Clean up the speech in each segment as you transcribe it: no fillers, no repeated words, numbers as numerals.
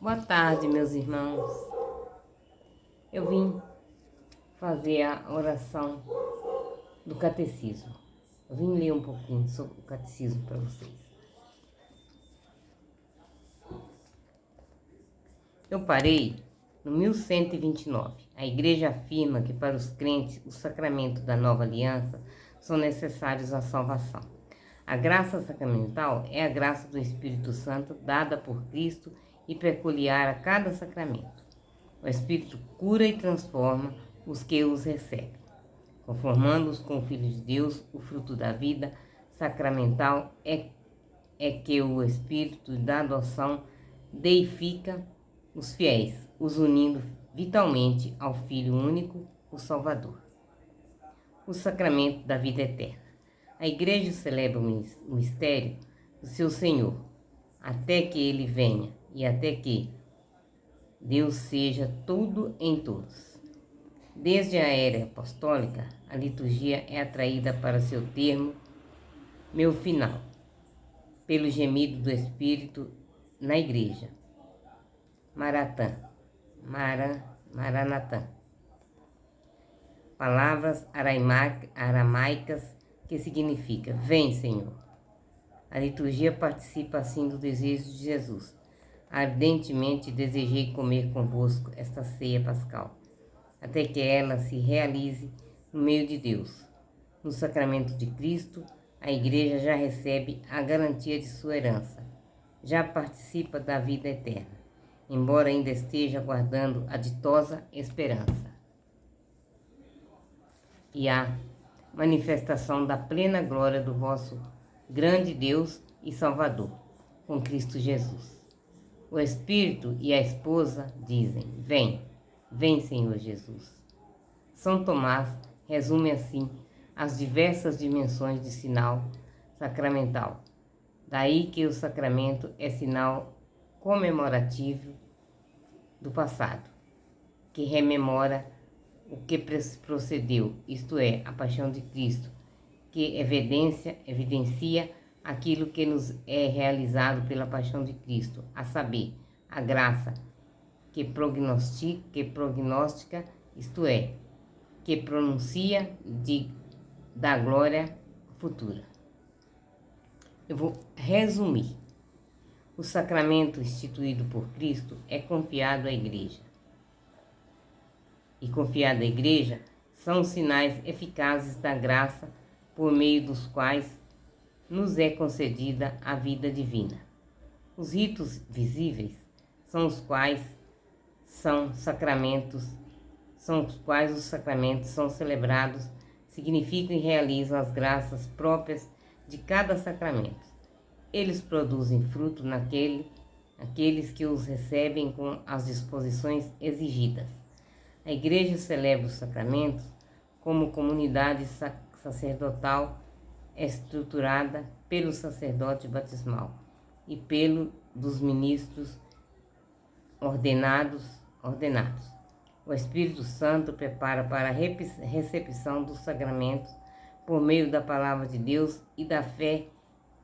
Boa tarde, meus irmãos. Eu vim fazer a oração do catecismo. Eu vim ler um pouquinho sobre o catecismo para vocês. Eu parei no 1129. A Igreja afirma que para os crentes os sacramentos da nova aliança são necessários à salvação. A graça sacramental é a graça do Espírito Santo dada por Cristo e peculiar a cada sacramento. O Espírito cura e transforma os que os recebem, conformando-os com o Filho de Deus. O fruto da vida sacramental é que o Espírito da adoção deifica os fiéis, os unindo vitalmente ao Filho único, o Salvador. O sacramento da vida eterna. A Igreja celebra o mistério do seu Senhor, até que Ele venha e até que Deus seja tudo em todos. Desde a era apostólica, a liturgia é atraída para seu termo, meu final, pelo gemido do Espírito na Igreja. Maranatã. Palavras aramaicas que significa vem, Senhor. A liturgia participa assim do desejo de Jesus. Ardentemente desejei comer convosco esta ceia pascal, até que ela se realize no meio de Deus. No sacramento de Cristo, a Igreja já recebe a garantia de sua herança, já participa da vida eterna, embora ainda esteja aguardando a ditosa esperança e a manifestação da plena glória do vosso grande Deus e Salvador, com Cristo Jesus. O Espírito e a esposa dizem, vem, vem, Senhor Jesus. São Tomás resume assim as diversas dimensões de sinal sacramental. Daí que o sacramento é sinal comemorativo do passado, que rememora o que procedeu, isto é, a paixão de Cristo, que evidencia aquilo que nos é realizado pela paixão de Cristo, a saber, a graça que prognostica, isto é, que pronuncia da glória futura. Eu vou resumir. O sacramento instituído por Cristo é confiado à Igreja. E confiado à Igreja são os sinais eficazes da graça por meio dos quais nos é concedida a vida divina. Os ritos visíveis são os quais os sacramentos são celebrados, significam e realizam as graças próprias de cada sacramento. Eles produzem fruto naqueles que os recebem com as disposições exigidas. A Igreja celebra os sacramentos como comunidade sacerdotal estruturada pelo sacerdote batismal e dos ministros ordenados. O Espírito Santo prepara para a recepção dos sacramentos por meio da palavra de Deus e da fé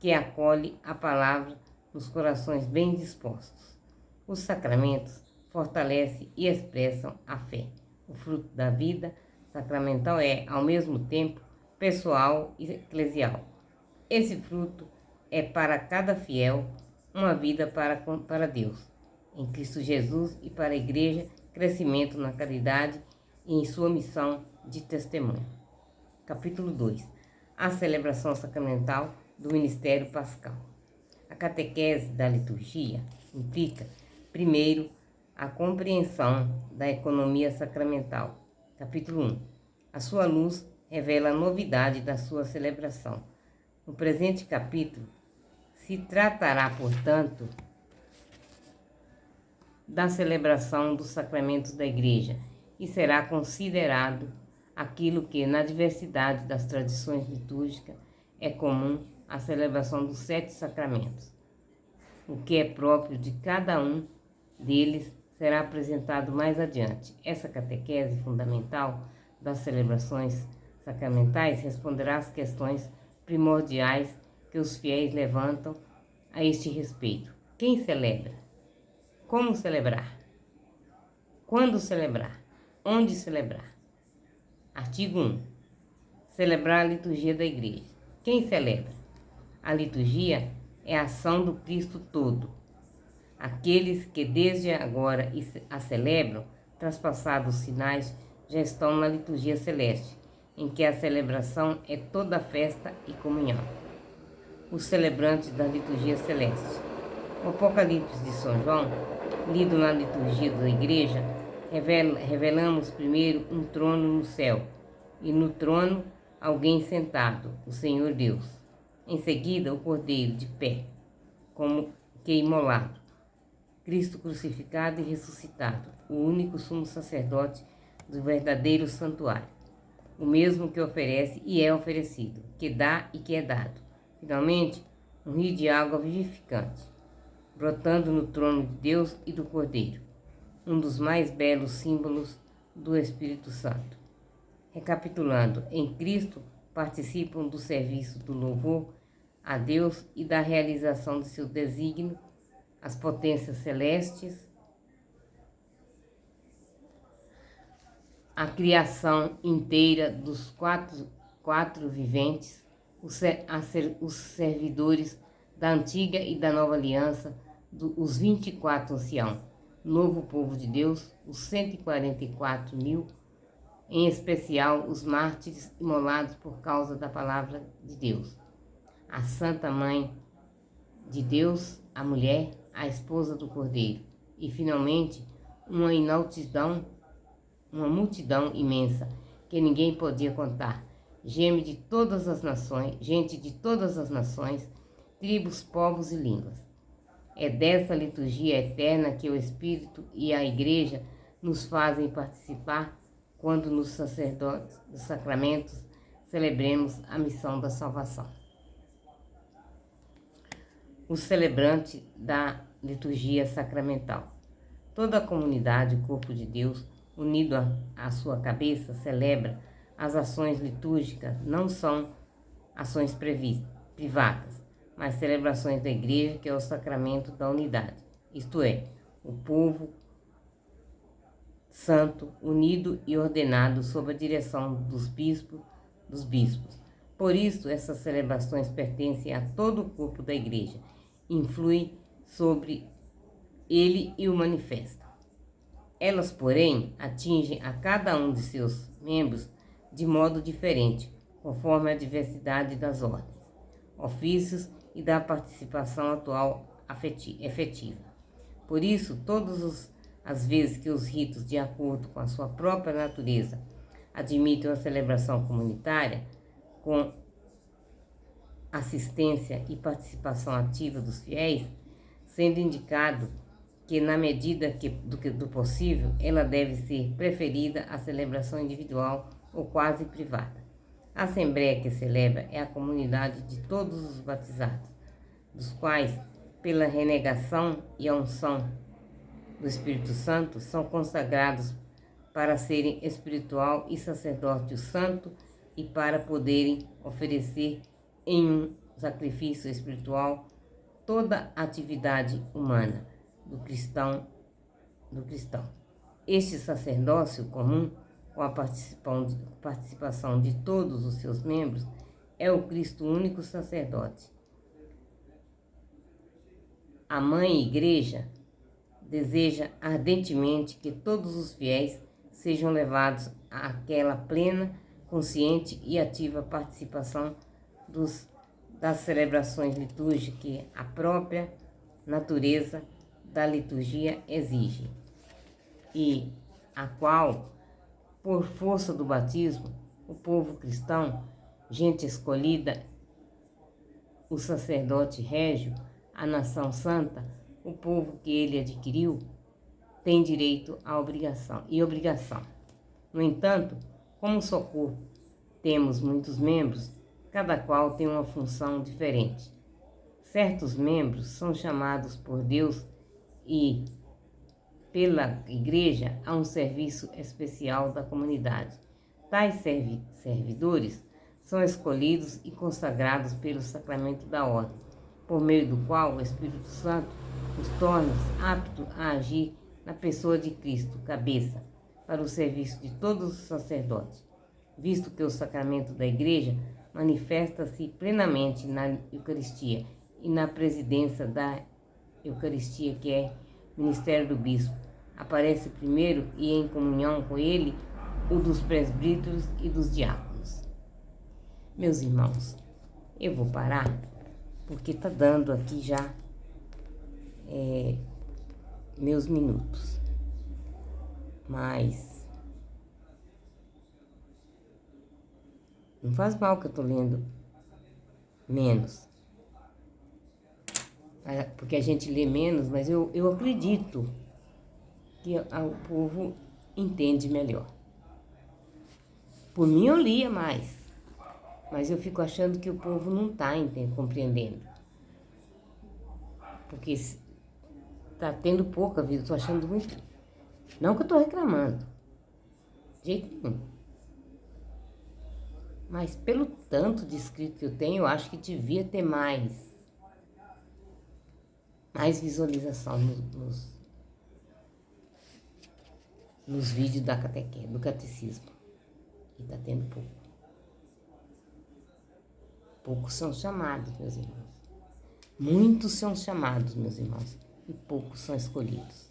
que acolhe a palavra nos corações bem dispostos. Os sacramentos fortalecem e expressam a fé. O fruto da vida sacramental é, ao mesmo tempo, pessoal e eclesial. Esse fruto é para cada fiel uma vida para Deus, em Cristo Jesus, e para a Igreja, crescimento na caridade e em sua missão de testemunho. Capítulo 2. A celebração sacramental do ministério pascal. A catequese da liturgia implica, primeiro, a compreensão da economia sacramental. Capítulo 1. A sua luz revela a novidade da sua celebração. No presente capítulo, se tratará, portanto, da celebração dos sacramentos da Igreja e será considerado aquilo que, na diversidade das tradições litúrgicas, é comum à celebração dos 7 sacramentos. O que é próprio de cada um deles será apresentado mais adiante. Essa catequese fundamental das celebrações sacramentais responderá às questões primordiais que os fiéis levantam a este respeito. Quem celebra? Como celebrar? Quando celebrar? Onde celebrar? Artigo 1. Celebrar a liturgia da igreja. Quem celebra? A liturgia é a ação do Cristo todo. Aqueles que desde agora a celebram, traspassados os sinais, já estão na liturgia celeste, em que a celebração é toda festa e comunhão. Os celebrantes da liturgia celeste. O Apocalipse de São João, lido na liturgia da igreja, revelamos primeiro um trono no céu, e no trono alguém sentado, o Senhor Deus. Em seguida, o Cordeiro de pé, como que imolado. Cristo crucificado e ressuscitado, o único sumo sacerdote do verdadeiro santuário. O mesmo que oferece e é oferecido, que dá e que é dado. Finalmente, um rio de água vivificante, brotando no trono de Deus e do Cordeiro, um dos mais belos símbolos do Espírito Santo. Recapitulando, em Cristo participam do serviço do louvor a Deus e da realização de seu desígnio as potências celestes, a criação inteira dos quatro viventes, os servidores da antiga e da nova aliança, os 24 anciãos, novo povo de Deus, os 144.000, em especial os mártires imolados por causa da palavra de Deus, a Santa Mãe de Deus, a mulher, a esposa do Cordeiro, e finalmente uma multidão imensa que ninguém podia contar, gente de todas as nações, tribos, povos e línguas. É dessa liturgia eterna que o Espírito e a Igreja nos fazem participar quando nos sacramentos celebremos a missão da salvação. O celebrante da liturgia sacramental. Toda a comunidade, o corpo de Deus, unido à sua cabeça, celebra as ações litúrgicas, não são ações privadas, mas celebrações da igreja, que é o sacramento da unidade, isto é, o povo santo, unido e ordenado sob a direção dos bispos. Por isso, essas celebrações pertencem a todo o corpo da igreja, influem sobre ele e o manifestam. Elas, porém, atingem a cada um de seus membros de modo diferente, conforme a diversidade das ordens, ofícios e da participação atual efetiva. Por isso, todas as vezes que os ritos, de acordo com a sua própria natureza, admitem a celebração comunitária, com assistência e participação ativa dos fiéis, sendo indicado que, na medida do possível, ela deve ser preferida à celebração individual ou quase privada. A assembleia que celebra é a comunidade de todos os batizados, dos quais, pela renegação e a unção do Espírito Santo, são consagrados para serem espiritual e sacerdócio santo e para poderem oferecer em um sacrifício espiritual toda a atividade humana do cristão. Este sacerdócio comum, com a participação de todos os seus membros, é o Cristo único sacerdote. A Mãe Igreja deseja ardentemente que todos os fiéis sejam levados àquela plena, consciente e ativa participação das celebrações litúrgicas que a própria natureza da liturgia exige, e a qual, por força do batismo, o povo cristão, gente escolhida, o sacerdote régio, a nação santa, o povo que ele adquiriu, tem direito à obrigação. No entanto, como só corpo temos muitos membros, cada qual tem uma função diferente. Certos membros são chamados por Deus e pela Igreja a um serviço especial da comunidade. Tais servidores são escolhidos e consagrados pelo sacramento da ordem, por meio do qual o Espírito Santo os torna aptos a agir na pessoa de Cristo, cabeça, para o serviço de todos os sacerdotes, visto que o sacramento da Igreja manifesta-se plenamente na Eucaristia e na presidência da Eucaristia, que é ministério do bispo. Aparece primeiro e em comunhão com ele o dos presbíteros e dos diáconos. Meus irmãos, eu vou parar porque está dando aqui já meus minutos. Mas não faz mal que eu estou lendo menos. Porque a gente lê menos, mas eu acredito que o povo entende melhor. Por mim eu lia mais, mas eu fico achando que o povo não está compreendendo. Porque está tendo pouca vida, estou achando muito. Não que eu estou reclamando, de jeito nenhum. Mas pelo tanto de escrito que eu tenho, eu acho que devia ter mais visualização nos vídeos da catequese, do catecismo. E está tendo pouco. Poucos são chamados, meus irmãos. Muitos são chamados, meus irmãos, e poucos são escolhidos.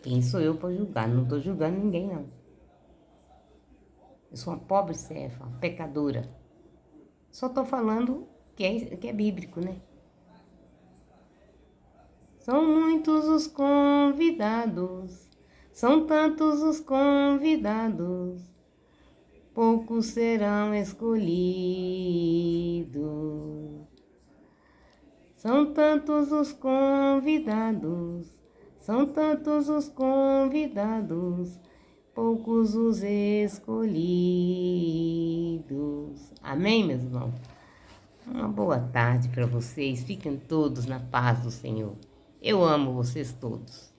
Quem sou eu para julgar? Não estou julgando ninguém, não. Eu sou uma pobre serva, uma pecadora. Só estou falando que é bíblico, né? São muitos os convidados, são tantos os convidados, poucos serão escolhidos. São tantos os convidados, são tantos os convidados, poucos os escolhidos. Amém, meus irmãos? Uma boa tarde para vocês. Fiquem todos na paz do Senhor. Eu amo vocês todos.